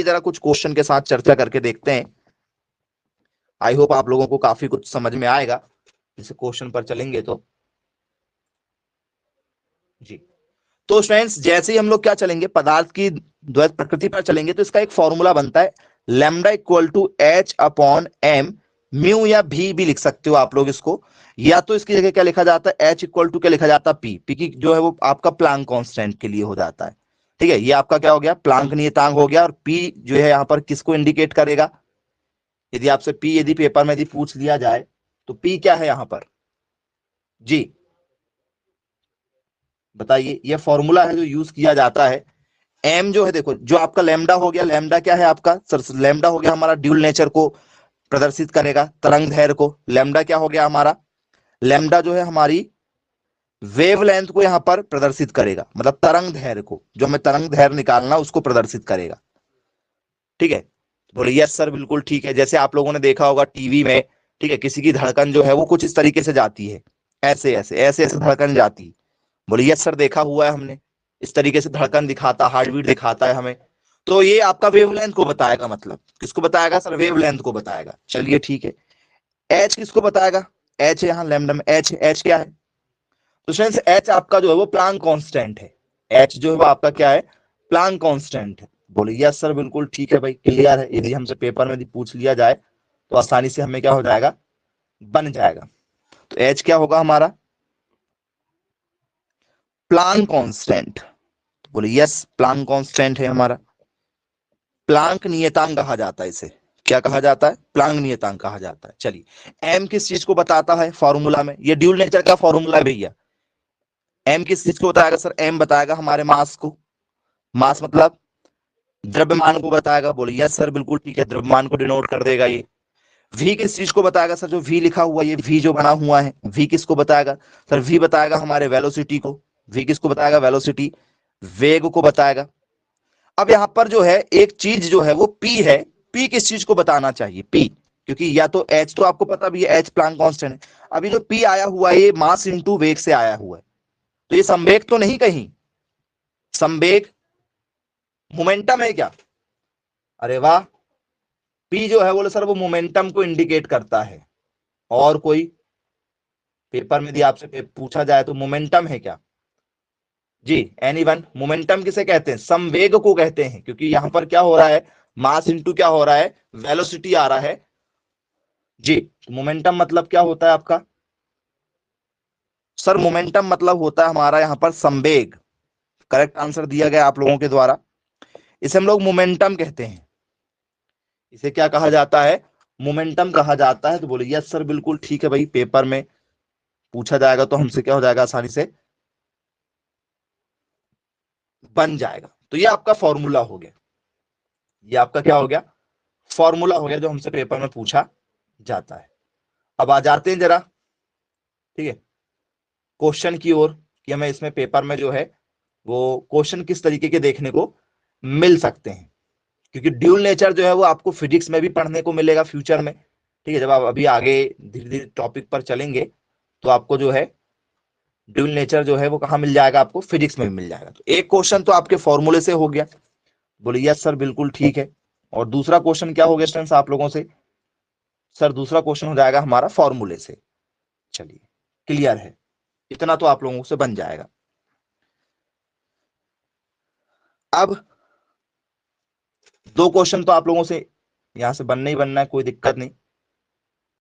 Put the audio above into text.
जरा कुछ क्वेश्चन के साथ चर्चा करके देखते हैं। आई होप आप लोगों को काफी कुछ समझ में आएगा इस क्वेश्चन पर चलेंगे तो। जी, तो स्टूडेंट्स जैसे ही हम लोग क्या चलेंगे, पदार्थ की द्वैत प्रकृति पर चलेंगे, तो इसका एक फॉर्मूला बनता है lambda equal to H upon M, mu या भी लिख सकते हो आप लोग इसको, या तो इसकी जगह क्या लिखा जाता है, एच इक्वल टू क्या लिखा जाता है, पी की जो है वो आपका प्लांक कांस्टेंट के लिए हो जाता है। ठीक है, ये आपका क्या हो गया, प्लांक नियतांक हो गया। और पी जो है यहाँ पर किसको इंडिकेट करेगा, यदि आपसे पी यदि पेपर में यदि पूछ लिया जाए तो पी क्या है यहाँ पर, जी बताइए। ये फॉर्मूला है जो यूज किया जाता है। एम जो है, देखो जो आपका लैम्डा हो गया, लैम्डा क्या है आपका सर, लैम्डा हो गया हमारा ड्यूल नेचर को प्रदर्शित करेगा, तरंग दैर्घ्य को। लैम्डा क्या हो गया हमारा, लैम्डा जो है हमारी वेवलेंथ को यहां पर प्रदर्शित करेगा, मतलब तरंग दैर्घ्य को, जो हमें तरंग दैर्घ्य निकालना उसको प्रदर्शित करेगा। ठीक है, बोले यस सर बिल्कुल ठीक है। जैसे आप लोगों ने देखा होगा टीवी में, ठीक है, किसी की धड़कन जो है वो कुछ इस तरीके से जाती है, ऐसे ऐसे ऐसे ऐसे धड़कन जाती है। बोले यस सर देखा हुआ है हमने, इस तरीके से धड़कन दिखाता, हार्ट बीट दिखाता है हमें। तो ये आपका वेवलेंथ को बताएगा, मतलब किसको बताएगा सर, वेवलेंथ को बताएगा। चलिए ठीक है, एच किसको बताएगा, एच यहाँ लैम्डा में एच, एच क्या है, तो फ्रेंड्स एच आपका जो है वो प्लांक कांस्टेंट है। एच जो है वो आपका क्या है, प्लांक कांस्टेंट है। बोले यस सर बिल्कुल ठीक है भाई, क्लियर है। यदि हमसे पेपर में पूछ लिया जाए तो आसानी से हमें क्या हो जाएगा, बन जाएगा। तो एच क्या होगा हमारा, प्लांक कांस्टेंट। बोले यस प्लांक कांस्टेंट है हमारा। प्लांक नियतांक कहा जाता है इसे, क्या कहा जाता है, प्लांक नियतांक कहा जाता है। चलिए एम किस चीज को बताता है फॉर्मूला में, ये ड्यूल नेचर का फॉर्मूला है भैया। एम किस चीज को बताएगा सर, एम बताएगा हमारे मास को, मास मतलब द्रव्यमान को बताएगा। बोले यस सर बिल्कुल ठीक है, द्रव्यमान को डिनोट कर देगा ये। वी किस चीज को बताएगा सर, जो वी लिखा हुआ, ये वी जो बना हुआ है, वी किसको बताएगा सर, वी बताएगा हमारे वेलोसिटी को। वी किसको बताएगा, वेलोसिटी, वेग को बताएगा। अब यहां पर जो है एक चीज जो है वो पी है, पी किस चीज को बताना चाहिए, पी, क्योंकि या तो एच तो आपको पता भी है, एच प्लांक कांस्टेंट है। अभी जो पी आया हुआ है ये मास इंटू वेग से आया हुआ है, तो ये संवेग तो नहीं, कहीं संवेग मोमेंटम है क्या, अरे वाह। पी जो है बोले सर वो मोमेंटम को इंडिकेट करता है। और कोई पेपर में यदि आपसे पूछा जाए तो मोमेंटम है क्या, जी एनीवन, मोमेंटम किसे कहते हैं, संवेग को कहते हैं, क्योंकि यहां पर क्या हो रहा है, मास इंटू क्या हो रहा है, वेलोसिटी आ रहा है। जी, मोमेंटम मतलब क्या होता है आपका सर, मोमेंटम मतलब होता है हमारा यहां पर संवेग। करेक्ट आंसर दिया गया आप लोगों के द्वारा, इसे हम लोग मोमेंटम कहते हैं। इसे क्या कहा जाता है, मोमेंटम कहा जाता है। तो बोले यस सर बिल्कुल ठीक है भाई, पेपर में पूछा जाएगा तो हमसे क्या हो जाएगा, आसानी से बन जाएगा। तो ये आपका फॉर्मूला हो गया, ये आपका क्या हो गया, फॉर्मूला हो गया जो हमसे पेपर में पूछा जाता है। अब आ जाते हैं जरा, ठीक है, क्वेश्चन की ओर, कि हमें इसमें पेपर में जो है वो क्वेश्चन किस तरीके के देखने को मिल सकते हैं। क्योंकि ड्यूल नेचर जो है वो आपको फिजिक्स में भी पढ़ने को मिलेगा फ्यूचर में। ठीक है, जब आप अभी आगे धीरे धीरे टॉपिक पर चलेंगे तो आपको जो है ड्यूल नेचर जो है वो कहाँ मिल जाएगा, आपको फिजिक्स में भी मिल जाएगा। तो एक क्वेश्चन तो आपके फॉर्मूले से हो गया, बोले यस सर बिल्कुल ठीक है। और दूसरा क्वेश्चन क्या हो गया स्टूडेंट्स आप लोगों से, सर दूसरा क्वेश्चन हो जाएगा हमारा फॉर्मूले से। चलिए क्लियर है, इतना तो आप लोगों से बन जाएगा। अब दो क्वेश्चन तो आप लोगों से यहां से बनना ही बनना है, कोई दिक्कत नहीं।